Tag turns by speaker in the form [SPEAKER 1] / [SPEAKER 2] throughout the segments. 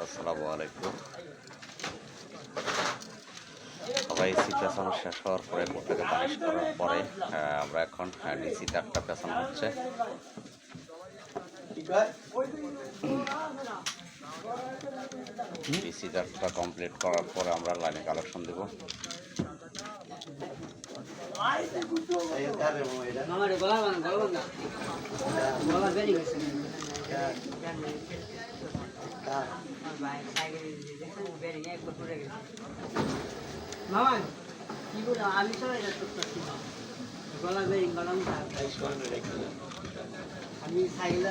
[SPEAKER 1] আসসালামু আলাইকুম। সবাই এসি পেছানো শেষ হওয়ার পরে কোটাকে পালিশ করার পরে আমরা এখন ডিসি তারটা পেছানো হচ্ছে। ডিসি তারটা কমপ্লিট করার পরে আমরা লাইনে কালেকশন দেব।
[SPEAKER 2] আমি সাইকেল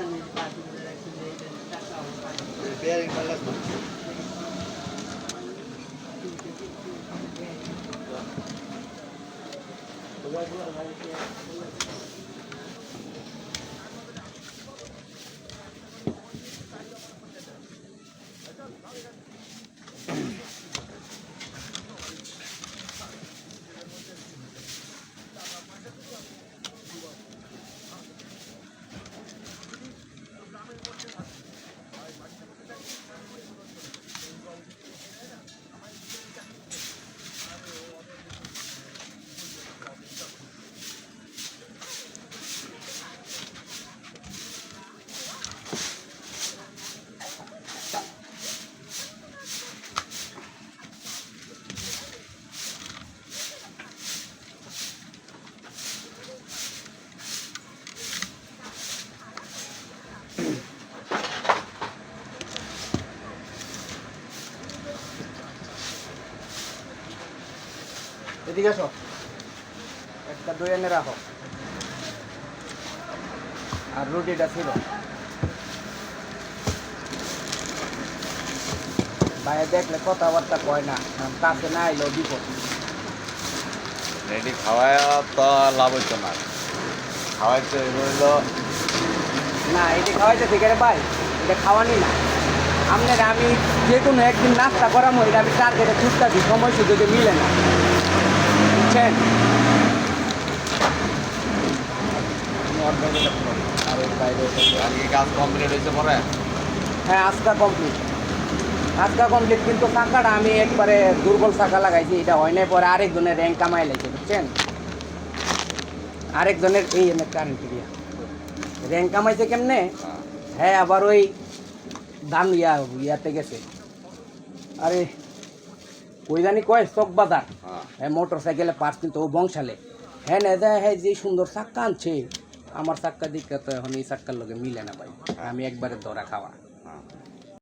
[SPEAKER 2] এদিকে আসো, একটা দই এনে রাখো আর রুটিটা ছিল বাইরে দেখলে কথাবার্তা কয় না, কাছে না এলো বিপদ।
[SPEAKER 1] রেডি খাওয়ায় তো লাভ হইতো না, খাওয়াইতে রইল
[SPEAKER 2] না, এটা খাওয়াইতে ঠিক আছে ভাই, এটা খাওয়ানি না আপনার। আমি যে কোনো একদিন নাস্তা করামো, এটা আমি টার্গেটে ছুটতাছি, সময় সুযোগে মিলে না, বুঝছেন?
[SPEAKER 1] আর ওই বাইরে আজকে কাজ কমপ্লিট হয়েছে পরে।
[SPEAKER 2] হ্যাঁ, আজকা কমপ্লিট, আজকা কমপ্লিট, কিন্তু চাকাটা আমি একবারে দুর্বল চাকা লাগাইছি, এটা হয় নাই। পরে আরেকজনের র্যাঙ্ক কামাই লাগছে, বুঝছেন? আরেকজনের এই এনে কারেন্ট দিয়া র্যাঙ্ক কামাইছে কেমনে? হ্যাঁ, আবার ওই দাম ইয়াতে গেছে, আরে ওই জানি কয় চক বাজার, হ্যাঁ, মোটর সাইকেলে পার্স, কিন্তু ও বংশালে। হ্যাঁ না যায়, হ্যাঁ, যে সুন্দর চাক্কা আনছে, আমার চাক্কা দিকে তো এখন এই চাক্কার লোকে মিলে না ভাই, আমি একবারে ধরা খাওয়া।